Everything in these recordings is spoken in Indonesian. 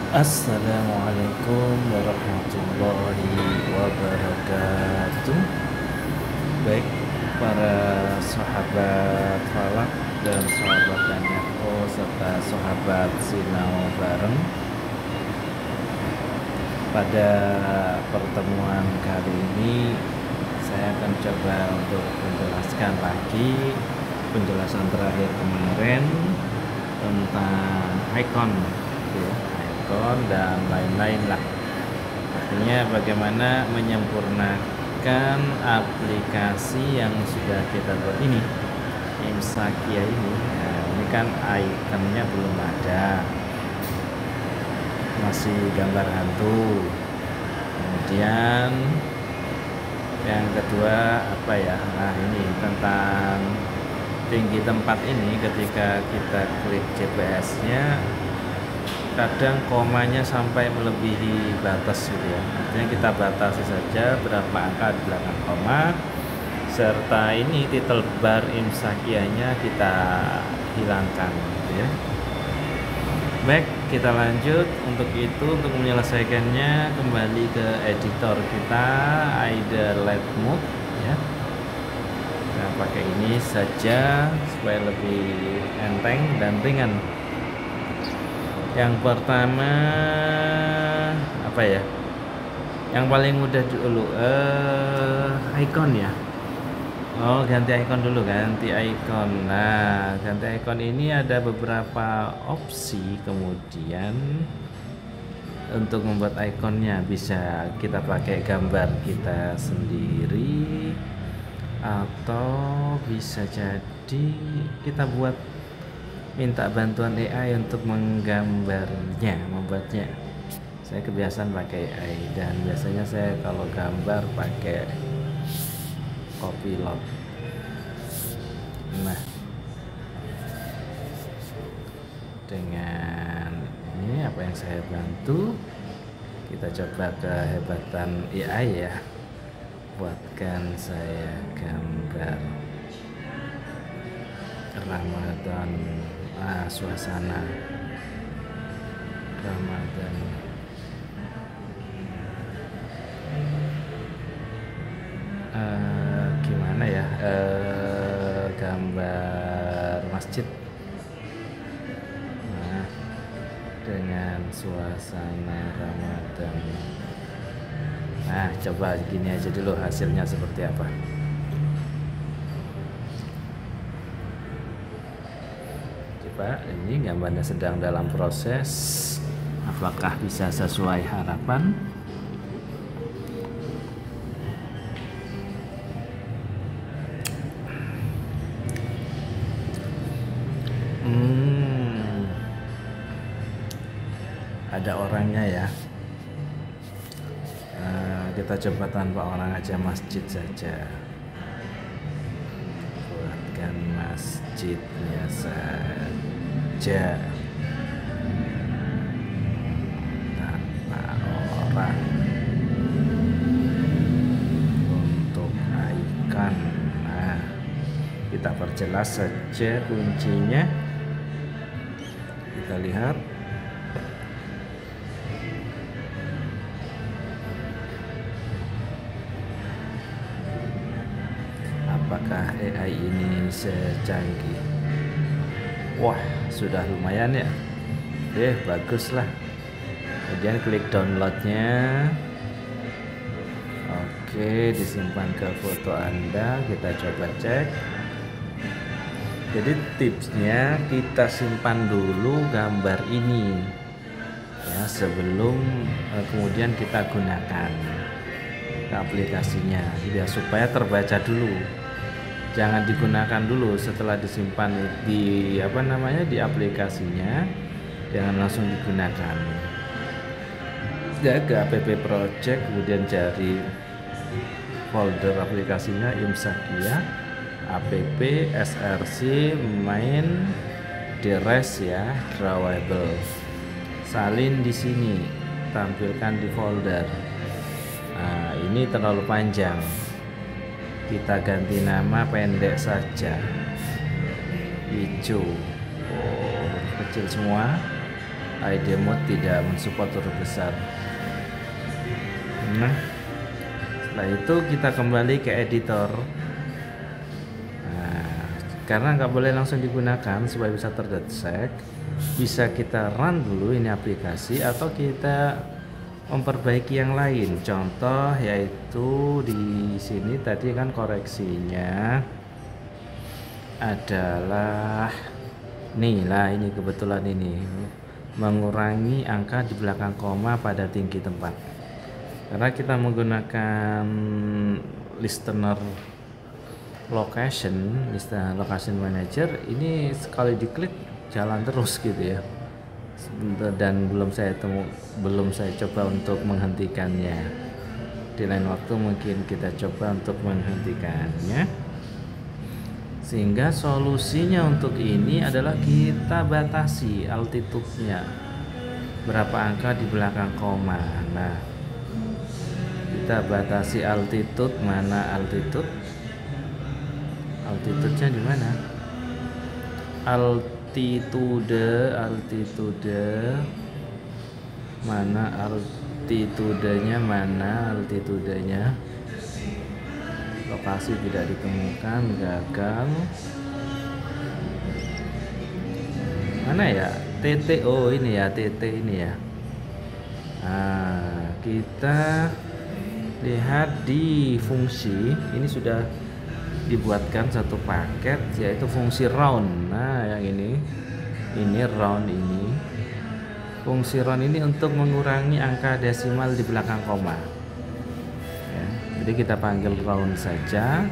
Assalamualaikum warahmatullahi wabarakatuh. Baik para sahabat falak dan sahabat NFO serta sahabat Sinau bareng, pada pertemuan kali ini saya akan coba untuk menjelaskan lagi penjelasan terakhir kemarin tentang icon, ya, icon dan lain-lain lah. Artinya bagaimana menyempurnakan aplikasi yang sudah kita buat ini, Imsakia ini. Nah, ini kan ikonnya belum ada, masih gambar hantu. Kemudian yang kedua apa ya? Nah, ini tentang tinggi tempat ini. Ketika kita klik GPS-nya, kadang komanya sampai melebihi batas gitu ya. Artinya kita batasi saja berapa angka di belakang koma, serta ini title bar Imsakianya kita hilangkan gitu ya. Baik, kita lanjut. Untuk itu, untuk menyelesaikannya, kembali ke editor kita, Aida Light Mode ya. Nah, pakai ini saja supaya lebih enteng dan ringan. Yang pertama apa ya? Yang paling mudah dulu icon ya. Oh, ganti icon dulu, ganti icon. Nah, ganti icon ini ada beberapa opsi. Kemudian untuk membuat ikonnya bisa kita pakai gambar kita sendiri, atau bisa jadi kita buat minta bantuan AI untuk menggambarnya, membuatnya. Saya kebiasaan pakai AI, dan biasanya saya kalau gambar pakai Copilot. Nah, dengan ini apa yang saya bantu, kita coba kehebatan AI ya. Buatkan saya gambar Ramadan, suasana Ramadan. Gimana ya, gambar masjid, nah, dengan suasana Ramadan. Nah, coba gini aja dulu hasilnya seperti apa. Coba, ini gambarnya sedang dalam proses. Apakah bisa sesuai harapan? Ada orangnya ya. Kita coba tanpa orang aja, masjid saja. Buatkan masjidnya saja tanpa orang. Untuk icon, nah, kita perjelas saja kuncinya. Kita lihat apakah AI ini secanggih. Wah, sudah lumayan ya. Bagus lah. Kemudian klik downloadnya. Oke, disimpan ke foto Anda. Kita coba cek. Jadi tipsnya, kita simpan dulu gambar ini ya, sebelum kemudian kita gunakan ke aplikasinya, ya, supaya terbaca dulu. Jangan digunakan dulu setelah disimpan di di aplikasinya, jangan langsung digunakan. Ya, ke app project, kemudian cari folder aplikasinya Imsakia, app src main deres ya, drawable. Salin di sini, tampilkan di folder. Nah, ini terlalu panjang, kita ganti nama pendek saja, hijau. Oh, kecil semua. ID mode tidak mensupport huruf besar. Nah, setelah itu kita kembali ke editor. Nah, karena nggak boleh langsung digunakan supaya bisa terdetek, bisa kita run dulu ini aplikasi atau kita memperbaiki yang lain. Contoh yaitu di sini tadi kan koreksinya adalah nih lah, ini kebetulan ini mengurangi angka di belakang koma pada tinggi tempat. Karena kita menggunakan listener location manager, ini sekali diklik jalan terus gitu ya. Dan belum saya coba untuk menghentikannya. Di lain waktu mungkin kita coba untuk menghentikannya. Sehingga solusinya untuk ini adalah kita batasi altitude-nya berapa angka di belakang koma. Nah, kita batasi altitude, mana altitude-nya di mana? Altitude mana altitudenya? Lokasi tidak ditemukan, gagal. Mana ya? TT, oh ini ya, TT ini ya. Nah, kita lihat di fungsi ini sudah dibuatkan satu paket yaitu fungsi round. Nah, yang ini round ini. Fungsi round ini untuk mengurangi angka desimal di belakang koma. Ya, jadi kita panggil round saja.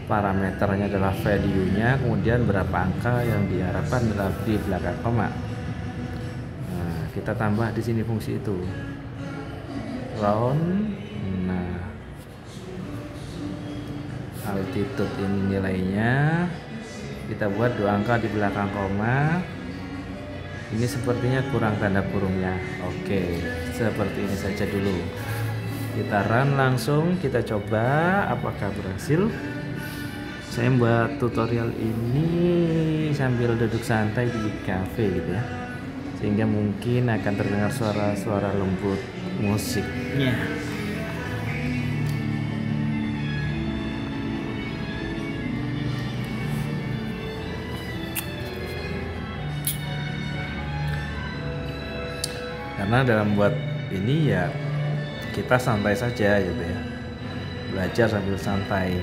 Parameternya adalah value-nya, kemudian berapa angka yang diharapkan di belakang koma. Nah, kita tambah di sini fungsi itu. Round. Nah, altitude ini nilainya kita buat 2 angka di belakang koma. Ini sepertinya kurang tanda kurungnya. Oke, seperti ini saja dulu. Kita run langsung, kita coba apakah berhasil. Saya buat tutorial ini sambil duduk santai di cafe gitu ya, sehingga mungkin akan terdengar suara-suara lembut musiknya. Karena dalam buat ini ya kita santai saja gitu ya, belajar sambil santai,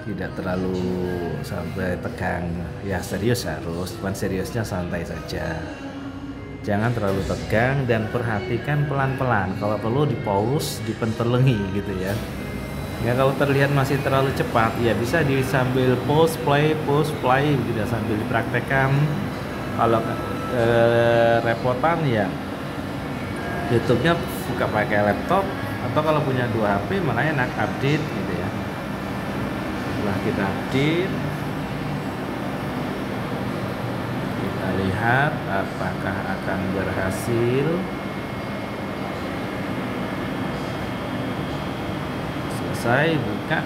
tidak terlalu sampai tegang. Ya serius harus, cuman seriusnya santai saja, jangan terlalu tegang dan perhatikan pelan-pelan. Kalau perlu di pause, dipentelengi gitu ya. Ya kalau terlihat masih terlalu cepat ya bisa sambil pause play gitu ya, sambil dipraktekkan. Kalau repotan ya YouTube-nya buka pakai laptop, atau kalau punya 2 HP malah enak update gitu ya. Setelah kita update, kita lihat apakah akan berhasil. Selesai, buka.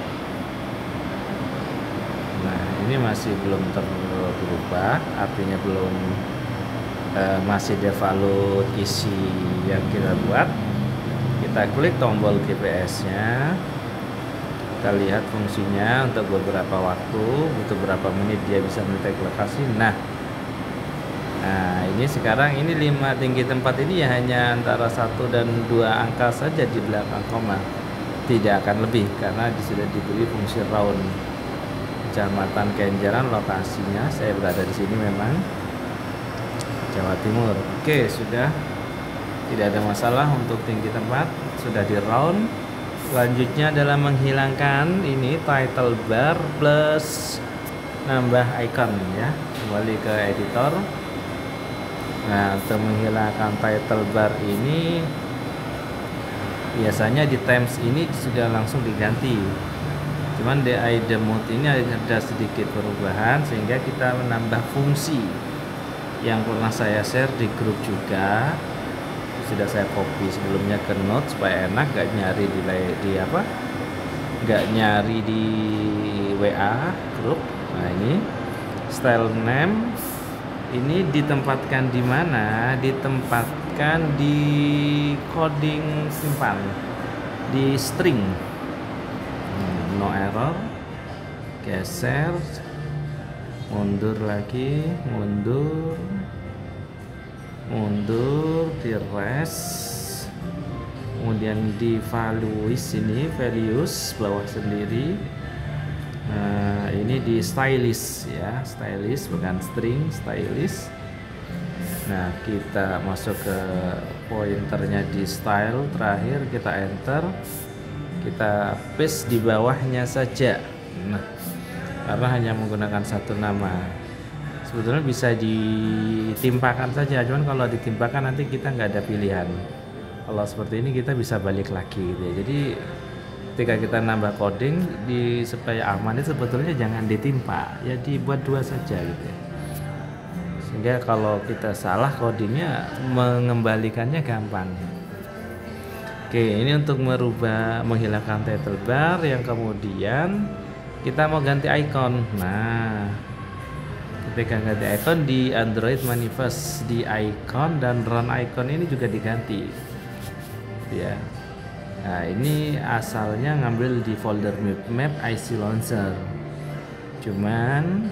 Nah, ini masih belum berubah, artinya belum masih devalue isi yang kita buat. Kita klik tombol GPS-nya, kita lihat fungsinya untuk beberapa waktu, butuh berapa menit dia bisa mendetek lokasi. Nah, ini sekarang ini 5 tinggi tempat ini ya hanya antara 1 dan 2 angka saja di belakang koma, tidak akan lebih karena sudah diberi fungsi round. Kecamatan Kenjeran lokasinya, saya berada di sini memang Jawa Timur. Oke, sudah tidak ada masalah untuk tinggi tempat, sudah di round. Selanjutnya adalah menghilangkan ini title bar plus nambah icon ya. Kembali ke editor. Nah, untuk menghilangkan title bar ini biasanya di times ini sudah langsung diganti. Cuman di ID mode ini ada sedikit perubahan sehingga kita menambah fungsi yang pernah saya share di grup juga. Sudah saya copy sebelumnya ke note supaya enak, gak nyari gak nyari di WA grup. Nah, ini style name Ini ditempatkan di mana? Ditempatkan di coding simpan, di string. No error, geser, mundur lagi, mundur, di rest, kemudian di values, ini values bawah sendiri. Nah, ini di stylist ya, stylist bukan string, stylist. Nah, kita masuk ke pointernya di style, terakhir kita enter, kita paste di bawahnya saja. Nah, karena hanya menggunakan satu nama, sebetulnya bisa ditimpakan saja, cuman kalau ditimpakan nanti kita nggak ada pilihan. Kalau seperti ini kita bisa balik lagi gitu ya. Jadi ketika kita nambah coding supaya aman itu sebetulnya jangan ditimpa, ya dibuat dua saja gitu ya. Sehingga kalau kita salah codingnya, mengembalikannya gampang. Oke, ini untuk menghilangkan title bar. Yang kemudian kita mau ganti icon. Nah, ketika ganti icon di Android Manifest, di icon dan run icon ini juga diganti ya. Nah, ini asalnya ngambil di folder map IC Launcher, cuman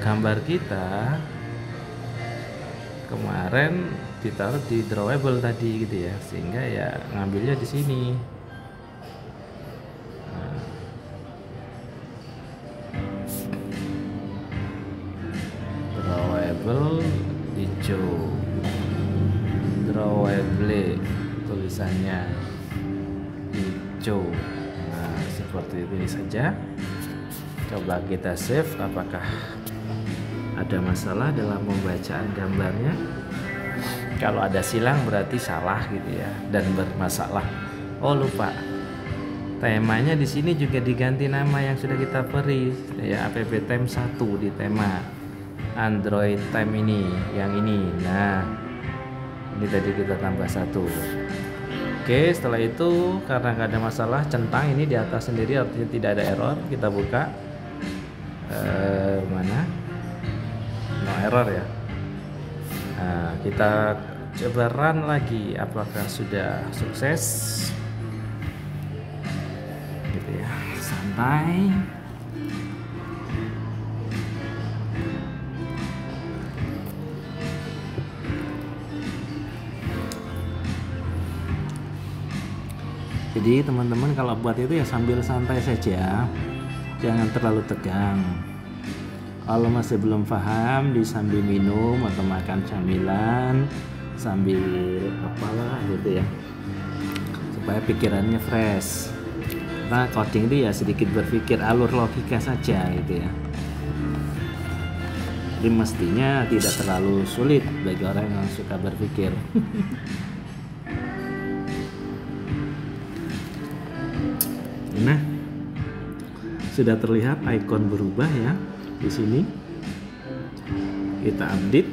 gambar kita kemarin ditaruh di drawable tadi gitu ya, sehingga ya ngambilnya di sini. Drawable hijau, drawable tulisannya hijau. Nah, seperti ini saja. Coba kita save, apakah ada masalah dalam pembacaan gambarnya. Kalau ada silang berarti salah gitu ya, dan bermasalah. Oh, lupa, temanya di sini juga diganti nama yang sudah kita beri ya, app theme 1 di tema Android theme ini, yang ini. Nah, ini tadi kita tambah 1. Oke, setelah itu karena nggak ada masalah, centang ini di atas sendiri, artinya tidak ada error. Kita buka mana? No error ya. Nah, kita coba run lagi, apakah sudah sukses gitu ya, santai. Jadi teman-teman kalau buat itu ya sambil santai saja, jangan terlalu tegang. Kalau masih belum paham, sambil minum atau makan camilan, sambil apalah gitu ya, supaya pikirannya fresh. Nah, coding itu ya sedikit berpikir alur logika saja gitu ya. Jadi mestinya tidak terlalu sulit bagi orang yang suka berpikir. Nah, sudah terlihat icon berubah ya di sini. Kita update,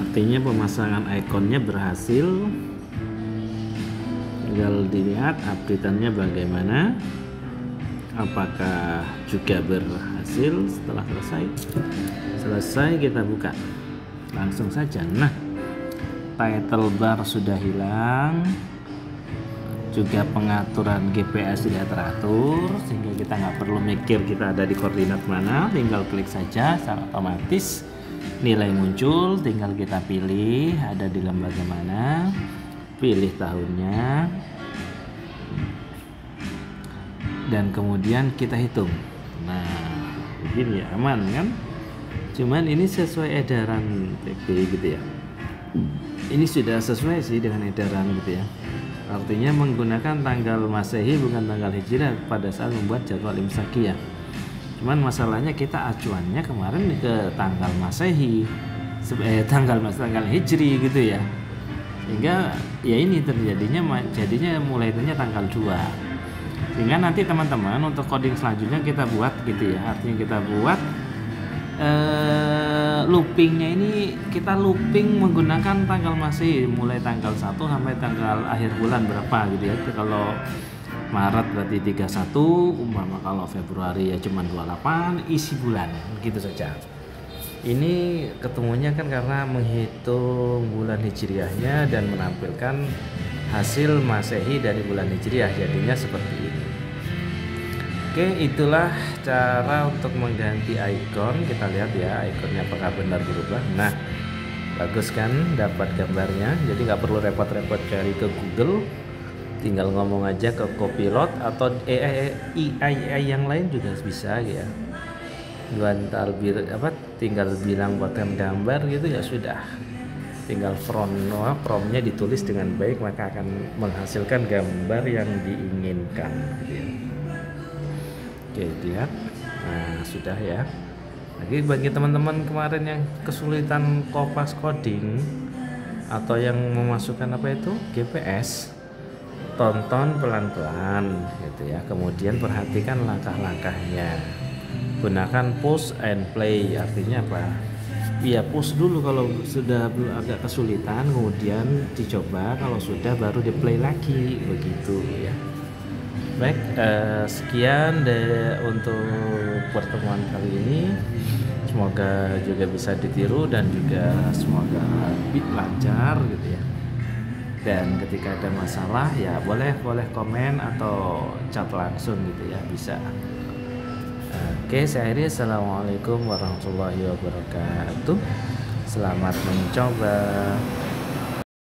artinya pemasangan ikonnya berhasil. Tinggal dilihat updateannya bagaimana, apakah juga berhasil. Setelah selesai kita buka langsung saja. Nah, title bar sudah hilang, juga pengaturan GPS sudah teratur, sehingga kita nggak perlu mikir kita ada di koordinat mana, tinggal klik saja secara otomatis nilai muncul, tinggal kita pilih ada di lembaga mana, pilih tahunnya, dan kemudian kita hitung. Nah, begini ya, aman kan? Cuman ini sesuai edaran TP gitu ya. Ini sudah sesuai sih dengan edaran gitu ya. Artinya menggunakan tanggal Masehi bukan tanggal Hijriah pada saat membuat jadwal imsakiyah. Cuman masalahnya kita acuannya kemarin ke tanggal Masehi, tanggal Hijri gitu ya. Sehingga ya ini jadinya mulai tanggal 2. Sehingga nanti teman-teman untuk coding selanjutnya kita buat gitu ya. Artinya kita buat loopingnya ini, kita looping menggunakan tanggal Masehi mulai tanggal 1 sampai tanggal akhir bulan berapa gitu ya. Kalau Maret berarti 31, umpama kalau Februari ya cuma 28, isi bulan gitu saja. Ini ketemunya kan karena menghitung bulan hijriahnya dan menampilkan hasil masehi dari bulan hijriah, jadinya seperti ini. Oke, itulah cara untuk mengganti icon. Kita lihat ya ikonnya apakah benar berubah. Nah, bagus kan, dapat gambarnya, jadi nggak perlu repot-repot cari ke Google, tinggal ngomong aja ke Copilot atau AI yang lain juga bisa ya. Tinggal bilang buatkan gambar gitu ya sudah, tinggal promptnya ditulis dengan baik maka akan menghasilkan gambar yang diinginkan gitu ya. Oke, lihat. Nah, sudah ya. Lagi bagi teman-teman kemarin yang kesulitan kopas coding atau yang memasukkan GPS, tonton pelan-pelan gitu ya. Kemudian perhatikan langkah-langkahnya. Gunakan push and play, artinya apa? Ya push dulu kalau sudah agak kesulitan, kemudian dicoba, kalau sudah baru di play lagi begitu ya. Baik, sekian untuk pertemuan kali ini. Semoga juga bisa ditiru dan juga semoga lancar gitu ya. Dan ketika ada masalah ya boleh komen atau chat langsung gitu ya, bisa. Oke, saya akhiri. Assalamualaikum warahmatullahi wabarakatuh. Selamat mencoba.